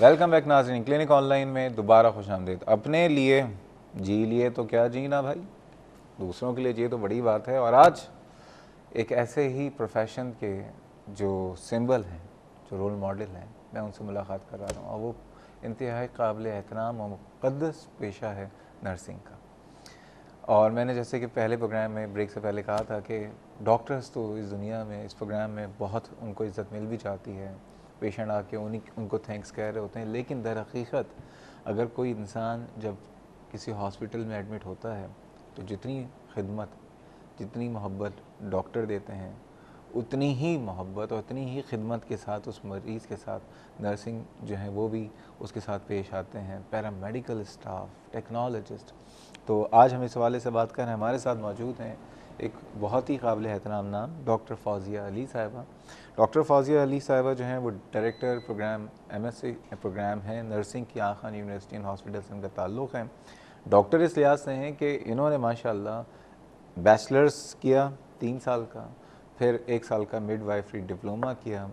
Welcome back ناظرین، clinic on line میں دوبارہ خوش آمدید۔ اپنے لیے جی لیے تو کیا جینا بھائی، دوسروں کے لیے جیے تو بڑی بات ہے۔ اور آج ایک ایسے ہی پروفیشن کے جو سمبل ہیں، جو رول ماڈل ہیں، میں ان سے ملاقات کر رہا ہوں، اور وہ انتہائی قابل احترام اور مقدس پیشہ ہے نرسنگ کا۔ اور میں نے جیسے کہ پہلے پروگرام میں بریک سے پہلے کہا تھا کہ ڈاکٹرز تو اس دنیا میں، اس پروگرام میں بہت ان کو عزت مل بھی جاتی ہے، پیشنٹ آ کے ان کو تھینکس کہہ رہے ہوتے ہیں، لیکن در حقیقت اگر کوئی انسان جب کسی ہاسپٹل میں ایڈمٹ ہوتا ہے تو جتنی خدمت، جتنی محبت ڈاکٹر دیتے ہیں، اتنی ہی محبت اور اتنی ہی خدمت کے ساتھ اس مریض کے ساتھ نرسنگ جو ہیں وہ بھی اس کے ساتھ پیش آتے ہیں، پیرامیڈیکل اسٹاف، ٹیکنالوجسٹ۔ تو آج ہم اس حوالے سے بات کر رہے ہیں، ہمارے ساتھ موجود ہیں ایک بہت ہی قابل احترام نام ڈاکٹر فوزیہ علی صاحبہ۔ ڈاکٹر فوزیہ علی صاحبہ جو ہیں وہ ڈائریکٹر پروگرام MSc پروگرام ہیں نرسنگ کی آغا خان یونیورسٹی اینڈ ہاسپٹل سے ان کا تعلق ہے۔ ڈاکٹر اس لحاظ سے ہیں کہ انہوں نے ماشاءاللہ بیچلرز کیا 3 سال کا، پھر 1 سال کا مڈ وائفری ڈپلومہ کیا،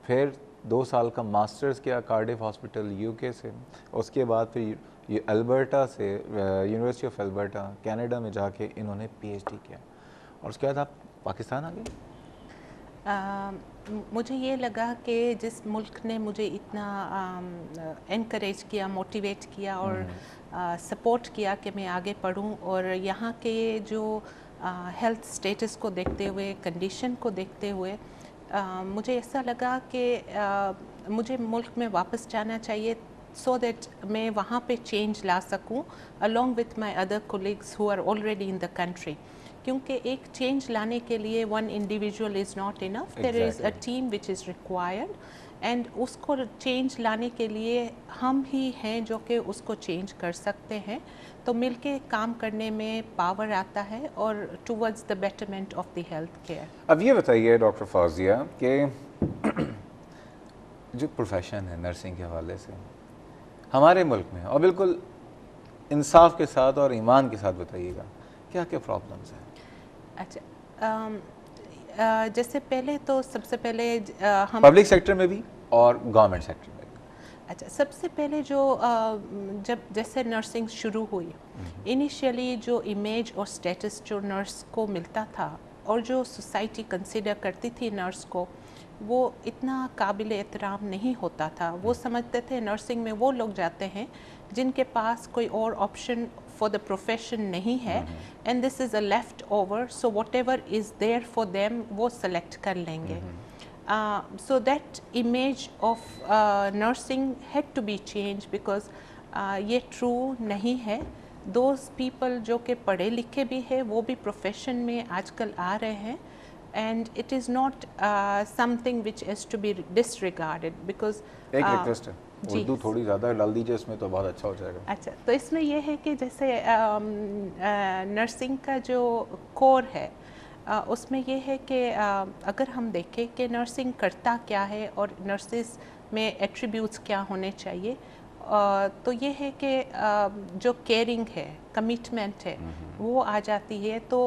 پھر 2 سال کا ماسٹرز کیا کارڈف ہاسپٹل UK سے، اس کے بعد پھر یہ البرٹا سے یونیورسٹی آف البرٹا کینیڈا میں جا کے انہوں نے PhD کیا، اور اس کے بعد آپ پاکستان آ گئے۔ مجھے یہ لگا کہ جس ملک نے مجھے اتنا انکریج کیا، موٹیویٹ کیا اور سپورٹ کیا کہ میں آگے پڑھوں، اور یہاں کے جو ہیلتھ سٹیٹس کو دیکھتے ہوئے، کنڈیشن کو دیکھتے ہوئے مجھے ایسا لگا کہ مجھے ملک میں واپس جانا چاہیے سو دیٹ میں وہاں پہ چینج لا سکوں along with my other colleagues who are already in the country. کیونکہ ایک چینج لانے کے لیے one individual is not enough, there is a team which is required, and اس کو چینج لانے کے لیے ہم ہی ہیں جو کہ اس کو چینج کر سکتے ہیں۔ تو مل کے کام کرنے میں پاور آتا ہے اور towards the betterment of the health care۔ اب یہ بتائیے ڈاکٹر فوزیہ کہ جو پروفیشن ہے نرسنگ کے حوالے سے ہمارے ملک میں، اور بالکل انصاف کے ساتھ اور ایمان کے ساتھ بتائیے گا کیا کیا پرابلمز ہیں؟ اچھا، جیسے پہلے تو سب سے پہلے ہم پبلک سیکٹر میں بھی اور گورنمنٹ سیکٹر میں بھی۔ اچھا، سب سے پہلے جو جب جیسے نرسنگ شروع ہوئی، انیشیلی جو امیج اور سٹیٹس جو نرس کو ملتا تھا اور جو سوسائٹی کنسیڈر کرتی تھی نرس کو، وہ اتنا قابل احترام نہیں ہوتا تھا۔ وہ سمجھتے تھے نرسنگ میں وہ لوگ جاتے ہیں جن کے پاس کوئی اور آپشن فار دا پروفیشن نہیں ہے، and this is a left over, so what ever is there for them وہ سلیکٹ کر لیں گے۔ So that image of nursing had to be changed because یہ true نہیں ہے۔ Those people جو کہ پڑھے لکھے بھی ہیں وہ بھی profession میں آج کل آ رہے ہیں، and it is not something which is to be disregarded because ایک ریکویسٹ ہے، اردو تھوڑی زیادہ ڈال دیجیے اس میں تو بہت اچھا ہو جائے گا۔ اچھا، تو اس میں یہ ہے کہ جیسے نرسنگ کا جو کور ہے اس میں یہ ہے کہ اگر ہم دیکھیں کہ نرسنگ کرتا کیا ہے اور نرسز میں ایٹریبیوٹس کیا ہونے چاہیے، تو یہ ہے کہ جو کیئرنگ ہے، کمٹمنٹ ہے، وہ آ جاتی ہے، تو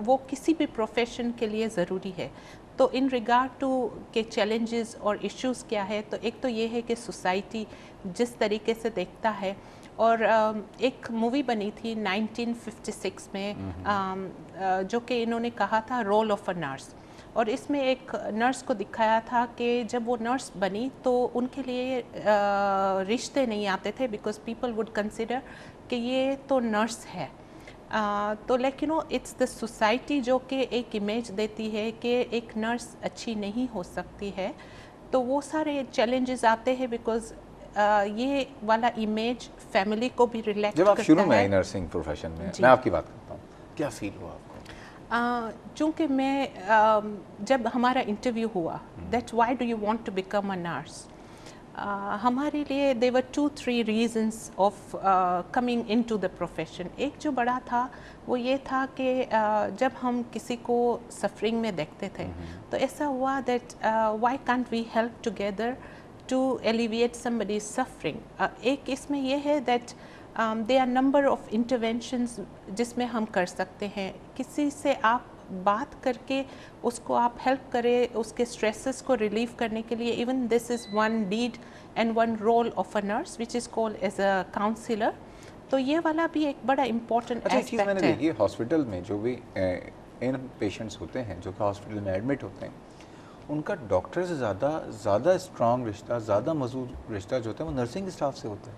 وہ کسی بھی پروفیشن کے لیے ضروری ہے۔ تو ان ریگارڈ ٹو کہ چیلنجز اور ایشوز کیا ہے، تو ایک تو یہ ہے کہ سوسائٹی جس طریقے سے دیکھتا ہے، اور ایک مووی بنی تھی 1956 میں جو کہ انہوں نے کہا تھا رول آف اے نرس، اور اس میں ایک نرس کو دکھایا تھا کہ جب وہ نرس بنی تو ان کے لیے رشتے نہیں آتے تھے بیکاز پیپل وڈ کنسیڈر کہ یہ تو نرس ہے، تو لیکن اٹس دا سوسائٹی جو کہ ایک امیج دیتی ہے کہ ایک نرس اچھی نہیں ہو سکتی ہے، تو وہ سارے چیلنجز آتے ہیں بیکاز یہ والا امیج فیملی کو بھی ریلیکٹ کرتا ہے۔ جب آپ شروع میں آئی نرسنگ پروفیشن میں آپ کی بات کرتا ہوں، کیا فیل ہوا آپ کو؟ چونکہ میں جب ہمارا انٹرویو ہوا that why do you want to become a nurse, ہمارے لیے they were 2-3 reasons of coming into the profession. ایک جو بڑا تھا وہ یہ تھا کہ جب ہم کسی کو سفرنگ میں دیکھتے تھے تو ایسا ہوا that why can't we help together to alleviate somebody's suffering۔ ایک اس میں یہ ہے that there are number of interventions جس میں ہم کر سکتے ہیں۔ کسی سے آپ बात करके उसको आप हेल्प करें उसके स्ट्रेसेस को रिलीव करने के लिए, even this is one need and one role of a nurse which is called as a counsellor. तो ये वाला भी एक बड़ा इम्पोर्टेंट चीज़ मैंने एस्पेक्ट है। देखी है हॉस्पिटल में जो भी इन पेशेंट्स होते हैं जो कि हॉस्पिटल में एडमिट होते हैं, उनका डॉक्टर से ज़्यादा स्ट्रॉन्ग रिश्ता, ज़्यादा मजबूत रिश्ता जो होता है वो नर्सिंग स्टाफ से होता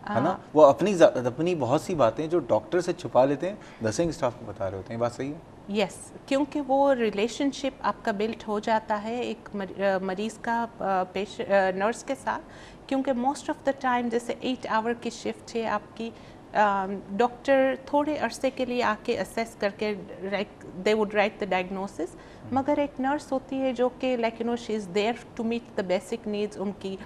है ना। वो अपनी बहुत सी बातें जो डॉक्टर से छुपा लेते हैं नर्सिंग स्टाफ को बता रहे होते हैं। बात सही है? यस, क्योंकि वो रिलेशनशिप आपका बिल्ट हो जाता है एक मरीज़ का नर्स के साथ, क्योंकि मोस्ट ऑफ द टाइम जैसे 8 आवर की शिफ्ट है आपकी, डॉक्टर थोड़े अरसे के लिए आके असेस करके they would write the diagnosis, मगर एक नर्स होती है जो कि like you know she is there to meet the basic needs, उनकी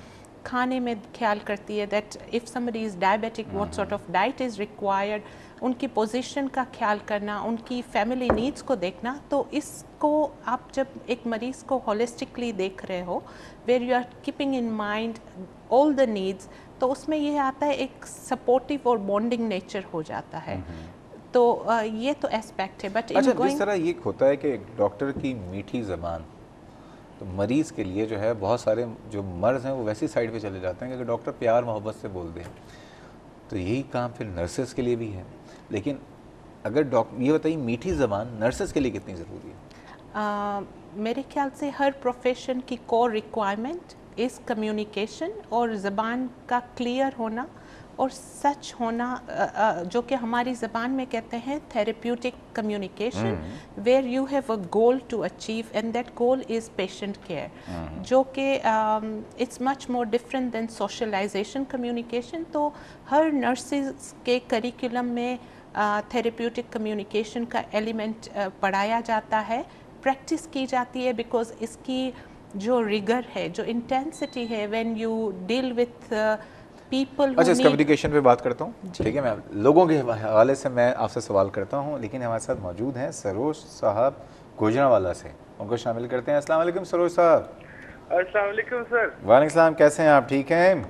खाने में ख्याल करती है that if somebody is diabetic what sort of diet is required, उनकी पोजीशन का ख्याल करना, उनकी फैमिली नीड्स को देखना। तो इसको आप जब एक मरीज़ को होलिस्टिकली देख रहे हो, where you are keeping in mind all the needs, तो उसमें ये आता है एक सपोर्टिव और बॉन्डिंग नेचर हो जाता है। तो ये तो एस्पेक्ट है। बट अच्छा, जिस तरह ये होता है कि डॉक्टर की मीठी ज़बान तो मरीज़ के लिए जो है बहुत सारे जो मर्ज़ हैं वो वैसी साइड पे चले जाते हैं कि डॉक्टर प्यार मोहब्बत से बोल दें, तो यही काम फिर नर्सेस के लिए भी है। लेकिन अगर ये बताइए मीठी ज़बान नर्सेस के लिए कितनी ज़रूरी है? मेरे ख्याल से हर प्रोफेशन की कोर रिक्वायरमेंट इज़ कम्युनिकेशन, और ज़बान का क्लियर होना और सच होना, जो कि हमारी ज़बान में कहते हैं therapeutic communication, where you have a goal to achieve and that goal is patient care, जो कि it's much more different than socialization communication. तो हर नर्सेस के करिकुलम में थेरेप्यूटिक कम्युनिकेशन का एलिमेंट पढ़ाया जाता है, प्रैक्टिस की जाती है, बिकॉज इसकी जो रिगर है, जो इंटेंसिटी है, when you deal with people. अच्छा, इस कम्युनिकेशन पे बात करता हूँ, ठीक है। मैं लोगों के हवाले से मैं आपसे सवाल करता हूँ, लेकिन हमारे साथ मौजूद हैं सरोज साहब गुजरांवाला से, उनको शामिल करते हैं। अस्सलाम वालेकुम सरोज साहब। अस्सलाम वालेकुम सर। वालेकुम सलाम, कैसे हैं आप? ठीक हैं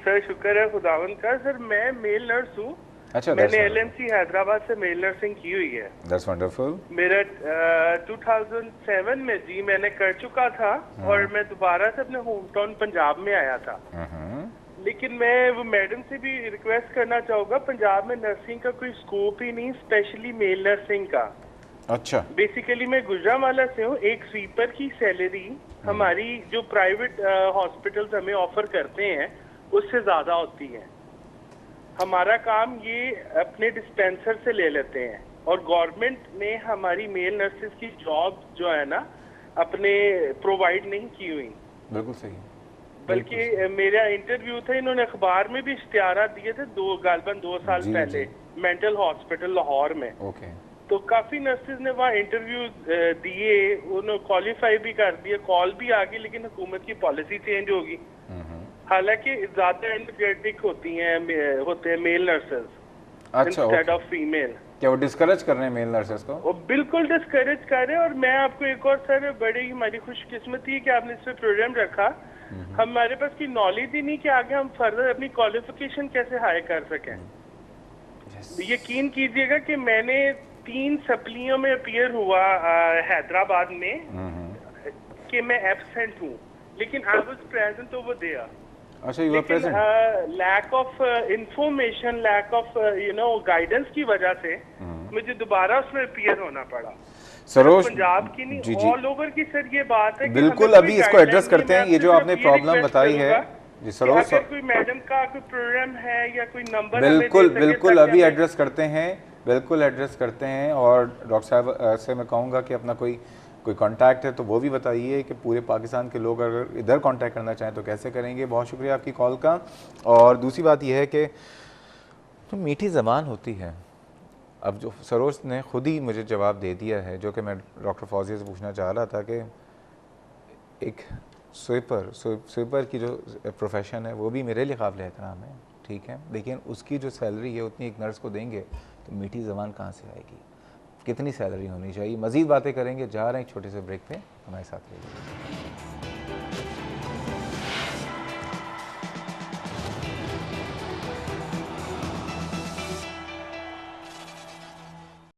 सर, शुक्र है खुदावंद का। सर मैं मेल नर्स हूँ। अच्छा, मैंने LMC हैदराबाद से मेल नर्सिंग की हुई है। That's wonderful. मेरा 2007 में जी मैंने कर चुका था, और मैं दोबारा से अपने होम टाउन पंजाब में आया था। लेकिन मैं वो मैडम से भी रिक्वेस्ट करना चाहूँगा, पंजाब में नर्सिंग का कोई स्कोप ही नहीं, स्पेशली मेल नर्सिंग का। अच्छा, बेसिकली मैं गुजरांवाला से हूँ। एक स्वीपर की सैलरी हमारी जो प्राइवेट हॉस्पिटल्स हमें ऑफर करते हैं उससे ज़्यादा होती है। हमारा काम ये अपने डिस्पेंसर से ले लेते हैं, और गवर्नमेंट ने हमारी मेल नर्सेस की जॉब जो है ना अपने प्रोवाइड नहीं की हुई। बिल्कुल सही। बल्कि मेरा इंटरव्यू था, इन्होंने अखबार में भी इश्तिहारात दिए थे गालबन 2 साल पहले मेंटल हॉस्पिटल लाहौर में। ओके। तो काफ़ी नर्सेज ने वहाँ इंटरव्यू दिए, उन्होंने क्वालिफाई भी कर दिए, कॉल भी आ गई, लेकिन हुकूमत की पॉलिसी चेंज होगी। हालांकि ज्यादा एनर्जेटिक होते हैं male nurses instead of female. क्या वो डिस्करेज कर रहे हैं मेल नर्सेज को? वो बिल्कुल डिस्करेज कर रहे हैं। और मैं आपको एक और सर, बड़ी हमारी खुशकिस्मती है कि आपने इस पे प्रोग्राम रखा। हमारे पास की नॉलेज ही नहीं कि आगे हम फर्दर अपनी क्वालिफिकेशन कैसे हाई कर सकें। यकीन कीजिएगा कि मैंने 3 सप्लियों में अपीयर हुआ हैदराबाद में कि मैं एब्सेंट हूँ, लेकिन I was present over there. अच्छा, you are present. Lack of information, lack of guidance की वजह से मुझे दोबारा उसमें अपीयर होना पड़ा। सरोज, पंजाब की नहीं, ऑल ओवर की सर ये बात है कि बिल्कुल। अभी इसको एड्रेस करते हैं, ये जो आपने प्रॉब्लम बताई है जी सरोज, अगर कोई मैडम का कोई प्रोग्राम है या कोई नंबर बिल्कुल अभी एड्रेस करते हैं, बिल्कुल एड्रेस करते हैं। और डॉक्टर साहब से मैं कहूँगा कि अपना कोई कांटेक्ट है तो वो भी बताइए कि पूरे पाकिस्तान के लोग अगर इधर कांटेक्ट करना चाहें तो कैसे करेंगे। बहुत शुक्रिया आपकी कॉल का। और दूसरी बात यह है कि तो मीठी ज़बान होती है। अब जो सरोज ने खुद ही मुझे जवाब दे दिया है, जो कि मैं डॉक्टर फौजिया से पूछना चाह रहा था कि एक स्वीपर की जो प्रोफेशन है वो भी मेरे लिए काबिल एहतराम है, ठीक है, लेकिन उसकी जो सैलरी है उतनी एक नर्स को देंगे तो मीठी ज़बान कहाँ से आएगी? कितनी सैलरी होनी चाहिए? मज़ीद बातें करेंगे। जा रहे हैं एक छोटे से ब्रेक पे, हमारे साथ रहिए।